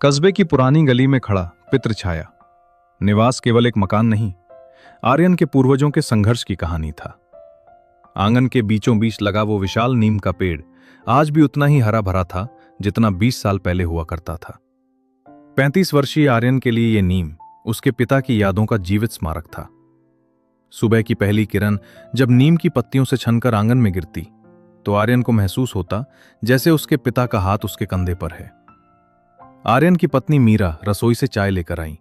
कस्बे की पुरानी गली में खड़ा पितृ छाया निवास केवल एक मकान नहीं, आर्यन के पूर्वजों के संघर्ष की कहानी था। आंगन के बीचों बीच लगा वो विशाल नीम का पेड़ आज भी उतना ही हरा भरा था जितना 20 साल पहले हुआ करता था। 35 वर्षीय आर्यन के लिए ये नीम उसके पिता की यादों का जीवित स्मारक था। सुबह की पहली किरण जब नीम की पत्तियों से छनकर आंगन में गिरती तो आर्यन को महसूस होता जैसे उसके पिता का हाथ उसके कंधे पर है। आर्यन की पत्नी मीरा रसोई से चाय लेकर आई।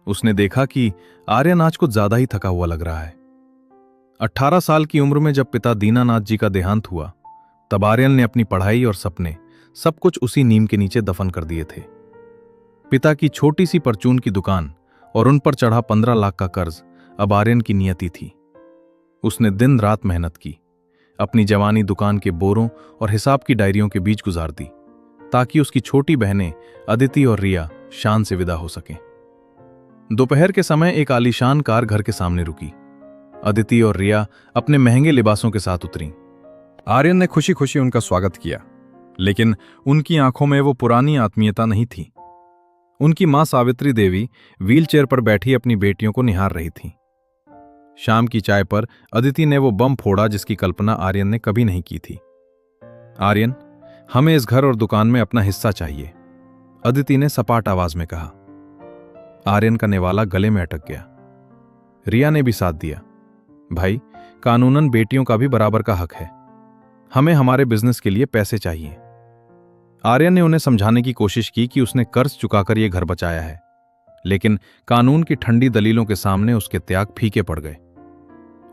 उसने देखा कि आर्यन आज कुछ ज्यादा ही थका हुआ लग रहा है। 18 साल की उम्र में जब पिता दीनानाथ जी का देहांत हुआ तब आर्यन ने अपनी पढ़ाई और सपने सब कुछ उसी नीम के नीचे दफन कर दिए थे। पिता की छोटी सी परचून की दुकान और उन पर चढ़ा 15 लाख का कर्ज अब आर्यन की नियति थी। उसने दिन रात मेहनत की, अपनी जवानी दुकान के बोरों और हिसाब की डायरियों के बीच गुजार दी ताकि उसकी छोटी बहनें अदिति और रिया शान से विदा हो सकें। दोपहर के समय एक आलीशान कार घर के सामने रुकी। अदिति और रिया अपने महंगे लिबासों के साथ उतरी। आर्यन ने खुशी खुशी उनका स्वागत किया, लेकिन उनकी आंखों में वो पुरानी आत्मीयता नहीं थी। उनकी मां सावित्री देवी व्हीलचेयर पर बैठी अपनी बेटियों को निहार रही थी। शाम की चाय पर अदिति ने वो बम फोड़ा जिसकी कल्पना आर्यन ने कभी नहीं की थी। आर्यन, हमें इस घर और दुकान में अपना हिस्सा चाहिए, अदिति ने सपाट आवाज में कहा। आर्यन का निवाला गले में अटक गया। रिया ने भी साथ दिया। भाई, कानूनन बेटियों का भी बराबर का हक है। हमें हमारे बिजनेस के लिए पैसे चाहिए। आर्यन ने उन्हें समझाने की कोशिश की कि उसने कर्ज चुकाकर यह घर बचाया है, लेकिन कानून की ठंडी दलीलों के सामने उसके त्याग फीके पड़ गए।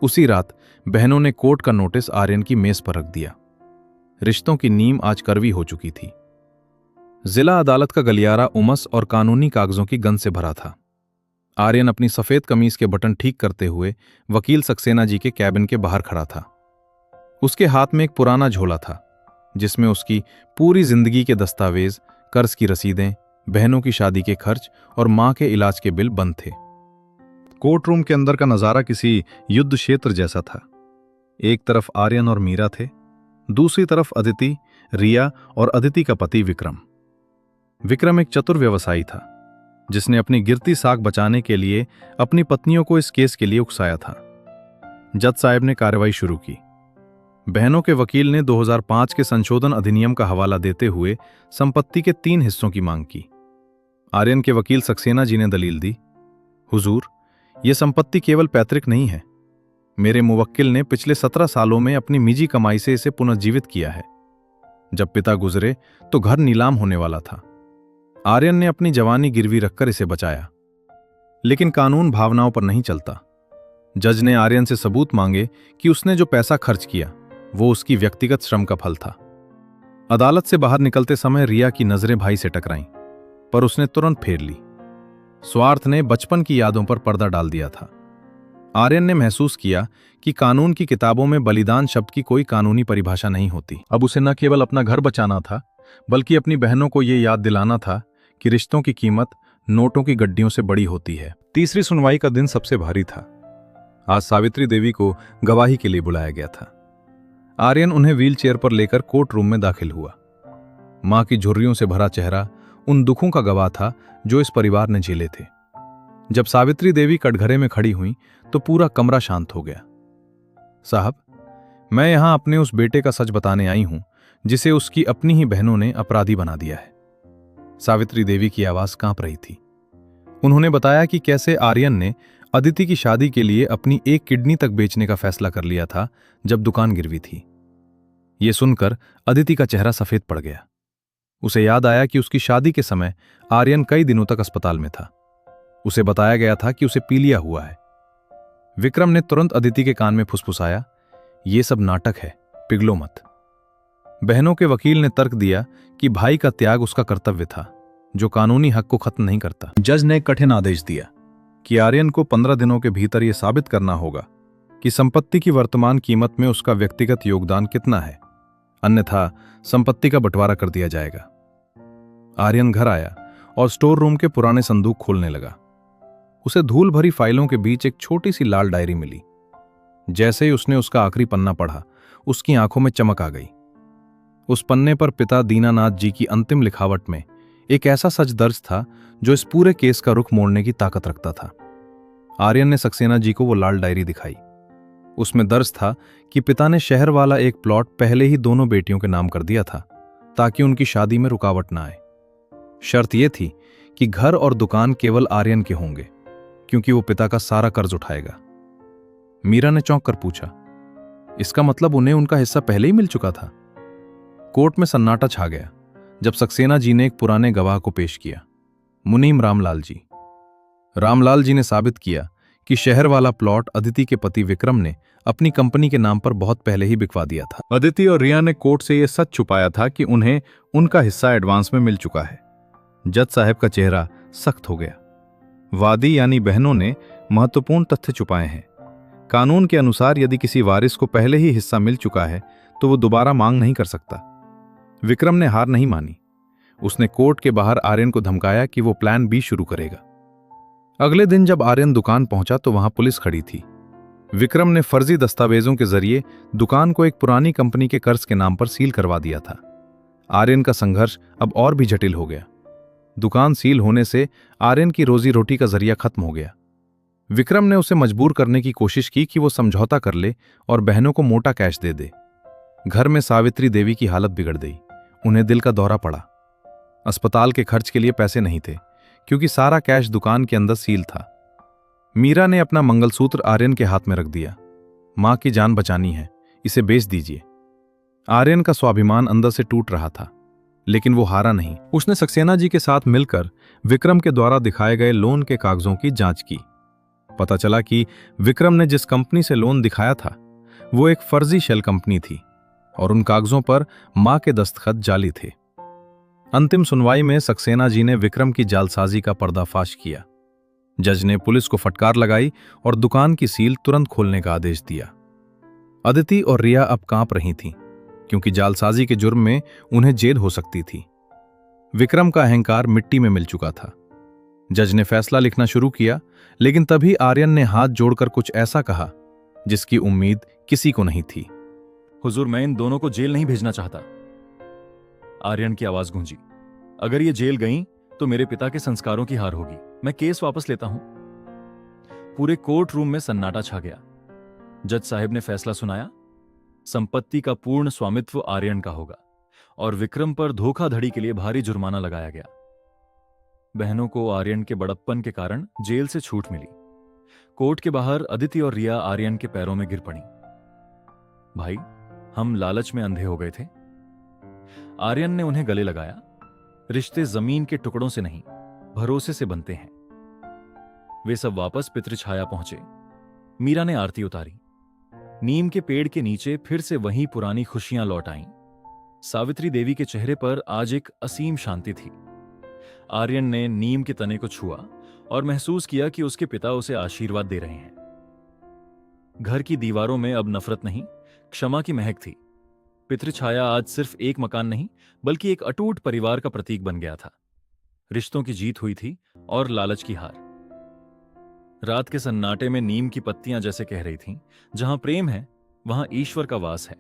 उसी रात बहनों ने कोर्ट का नोटिस आर्यन की मेज पर रख दिया। रिश्तों की नींव आज कड़वी हो चुकी थी। जिला अदालत का गलियारा उमस और कानूनी कागजों की गंध से भरा था। आर्यन अपनी सफेद कमीज के बटन ठीक करते हुए वकील सक्सेना जी के कैबिन के बाहर खड़ा था। उसके हाथ में एक पुराना झोला था जिसमें उसकी पूरी जिंदगी के दस्तावेज, कर्ज की रसीदें, बहनों की शादी के खर्च और मां के इलाज के बिल बंद थे। कोर्ट रूम के अंदर का नजारा किसी युद्ध क्षेत्र जैसा था। एक तरफ आर्यन और मीरा थे, दूसरी तरफ अदिति, रिया और अदिति का पति विक्रम। विक्रम एक चतुर व्यवसायी था जिसने अपनी गिरती साख बचाने के लिए अपनी पत्नियों को इस केस के लिए उकसाया था। जज साहब ने कार्रवाई शुरू की। बहनों के वकील ने 2005 के संशोधन अधिनियम का हवाला देते हुए संपत्ति के 3 हिस्सों की मांग की। आर्यन के वकील सक्सेना जी ने दलील दी, हुजूर, यह संपत्ति केवल पैतृक नहीं है। मेरे मुवक्किल ने पिछले 17 सालों में अपनी निजी कमाई से इसे पुनर्जीवित किया है। जब पिता गुजरे तो घर नीलाम होने वाला था। आर्यन ने अपनी जवानी गिरवी रखकर इसे बचाया, लेकिन कानून भावनाओं पर नहीं चलता। जज ने आर्यन से सबूत मांगे कि उसने जो पैसा खर्च किया वो उसकी व्यक्तिगत श्रम का फल था। अदालत से बाहर निकलते समय रिया की नजरें भाई से टकराईं, पर उसने तुरंत फेर ली। स्वार्थ ने बचपन की यादों पर पर्दा डाल दिया था। आर्यन ने महसूस किया कि कानून की किताबों में बलिदान शब्द की कोई कानूनी परिभाषा नहीं होती। अब उसे न केवल अपना घर बचाना था, बल्कि अपनी बहनों को यह याद दिलाना था कि रिश्तों की कीमत नोटों की गड्डियों से बड़ी होती है। तीसरी सुनवाई का दिन सबसे भारी था। आज सावित्री देवी को गवाही के लिए बुलाया गया था। आर्यन उन्हें व्हीलचेयर पर लेकर कोर्ट रूम में दाखिल हुआ। मां की झुर्रियों से भरा चेहरा उन दुखों का गवाह था जो इस परिवार ने झेले थे। जब सावित्री देवी कटघरे में खड़ी हुई तो पूरा कमरा शांत हो गया। साहब, मैं यहां अपने उस बेटे का सच बताने आई हूं जिसे उसकी अपनी ही बहनों ने अपराधी बना दिया है। सावित्री देवी की आवाज कांप रही थी। उन्होंने बताया कि कैसे आर्यन ने अदिति की शादी के लिए अपनी एक किडनी तक बेचने का फैसला कर लिया था जब दुकान गिरवी थी। यह सुनकर अदिति का चेहरा सफेद पड़ गया। उसे याद आया कि उसकी शादी के समय आर्यन कई दिनों तक अस्पताल में था। उसे बताया गया था कि उसे पीलिया हुआ है। विक्रम ने तुरंत अदिति के कान में फुसफुसाया, यह सब नाटक है, पिघलो मत। बहनों के वकील ने तर्क दिया कि भाई का त्याग उसका कर्तव्य था जो कानूनी हक को खत्म नहीं करता। जज ने कठिन आदेश दिया कि आर्यन को 15 दिनों के भीतर यह साबित करना होगा कि संपत्ति की वर्तमान कीमत में उसका व्यक्तिगत योगदान कितना है, अन्यथा संपत्ति का बंटवारा कर दिया जाएगा। आर्यन घर आया और स्टोर रूम के पुराने संदूक खोलने लगा। उसे धूल भरी फाइलों के बीच एक छोटी सी लाल डायरी मिली। जैसे ही उसने उसका आखिरी पन्ना पढ़ा, उसकी आंखों में चमक आ गई। उस पन्ने पर पिता दीनानाथ जी की अंतिम लिखावट में एक ऐसा सच दर्ज था जो इस पूरे केस का रुख मोड़ने की ताकत रखता था। आर्यन ने सक्सेना जी को वो लाल डायरी दिखाई। उसमें दर्ज था कि पिता ने शहर वाला एक प्लॉट पहले ही दोनों बेटियों के नाम कर दिया था ताकि उनकी शादी में रुकावट ना आए। शर्त यह थी कि घर और दुकान केवल आर्यन के होंगे, क्योंकि वो पिता का सारा कर्ज उठाएगा। मीरा ने चौंक कर पूछा, इसका मतलब उन्हें उनका हिस्सा पहले ही मिल चुका था? कोर्ट में सन्नाटा छा गया जब सक्सेना जी ने एक पुराने गवाह को पेश किया, मुनीम रामलाल जी। रामलाल जी ने साबित किया कि शहर वाला प्लॉट अदिति के पति विक्रम ने अपनी कंपनी के नाम पर बहुत पहले ही बिकवा दिया था। अदिति और रिया ने कोर्ट से यह सच छुपाया था कि उन्हें उनका हिस्सा एडवांस में मिल चुका है। जज साहब का चेहरा सख्त हो गया। वादी यानी बहनों ने महत्वपूर्ण तथ्य छुपाए हैं। कानून के अनुसार यदि किसी वारिस को पहले ही हिस्सा मिल चुका है तो वो दोबारा मांग नहीं कर सकता। विक्रम ने हार नहीं मानी। उसने कोर्ट के बाहर आर्यन को धमकाया कि वो प्लान बी शुरू करेगा। अगले दिन जब आर्यन दुकान पहुंचा तो वहां पुलिस खड़ी थी। विक्रम ने फर्जी दस्तावेजों के जरिए दुकान को एक पुरानी कंपनी के कर्ज के नाम पर सील करवा दिया था। आर्यन का संघर्ष अब और भी जटिल हो गया। दुकान सील होने से आर्यन की रोजी रोटी का जरिया खत्म हो गया। विक्रम ने उसे मजबूर करने की कोशिश की कि वो समझौता कर ले और बहनों को मोटा कैश दे दे। घर में सावित्री देवी की हालत बिगड़ गई। उन्हें दिल का दौरा पड़ा। अस्पताल के खर्च के लिए पैसे नहीं थे, क्योंकि सारा कैश दुकान के अंदर सील था। मीरा ने अपना मंगलसूत्र आर्यन के हाथ में रख दिया। मां की जान बचानी है, इसे बेच दीजिए। आर्यन का स्वाभिमान अंदर से टूट रहा था, लेकिन वो हारा नहीं। उसने सक्सेना जी के साथ मिलकर विक्रम के द्वारा दिखाए गए लोन के कागजों की जांच की। पता चला कि विक्रम ने जिस कंपनी से लोन दिखाया था वो एक फर्जी शेल कंपनी थी और उन कागजों पर मां के दस्तखत जाली थे। अंतिम सुनवाई में सक्सेना जी ने विक्रम की जालसाजी का पर्दाफाश किया। जज ने पुलिस को फटकार लगाई और दुकान की सील तुरंत खोलने का आदेश दिया। अदिति और रिया अब कांप रही थीं, क्योंकि जालसाजी के जुर्म में उन्हें जेल हो सकती थी। विक्रम का अहंकार मिट्टी में मिल चुका था। जज ने फैसला लिखना शुरू किया, लेकिन तभी आर्यन ने हाथ जोड़कर कुछ ऐसा कहा जिसकी उम्मीद किसी को नहीं थी। हुजूर, मैं इन दोनों को जेल नहीं भेजना चाहता। आर्यन की आवाज गूंजी। अगर ये जेल गईं तो मेरे पिता के संस्कारों की हार होगी। मैं केस वापस लेता हूं। पूरे कोर्ट रूम में सन्नाटा छा गया। जज साहब ने फैसला सुनाया। संपत्ति का पूर्ण स्वामित्व आर्यन का होगा और विक्रम पर धोखाधड़ी के लिए भारी जुर्माना लगाया गया। बहनों को आर्यन के बड़प्पन के कारण जेल से छूट मिली। कोर्ट के बाहर अदिति और रिया आर्यन के पैरों में गिर पड़ी। भाई, हम लालच में अंधे हो गए थे। आर्यन ने उन्हें गले लगाया। रिश्ते जमीन के टुकड़ों से नहीं, भरोसे से बनते हैं। वे सब वापस पितृछाया पहुंचे। मीरा ने आरती उतारी। नीम के पेड़ के नीचे फिर से वही पुरानी खुशियां लौट आईं। सावित्री देवी के चेहरे पर आज एक असीम शांति थी। आर्यन ने नीम के तने को छुआ और महसूस किया कि उसके पिता उसे आशीर्वाद दे रहे हैं। घर की दीवारों में अब नफरत नहीं, क्षमा की महक थी। पितृछाया आज सिर्फ एक मकान नहीं, बल्कि एक अटूट परिवार का प्रतीक बन गया था। रिश्तों की जीत हुई थी और लालच की हार। रात के सन्नाटे में नीम की पत्तियां जैसे कह रही थीं, जहां प्रेम है वहां ईश्वर का वास है।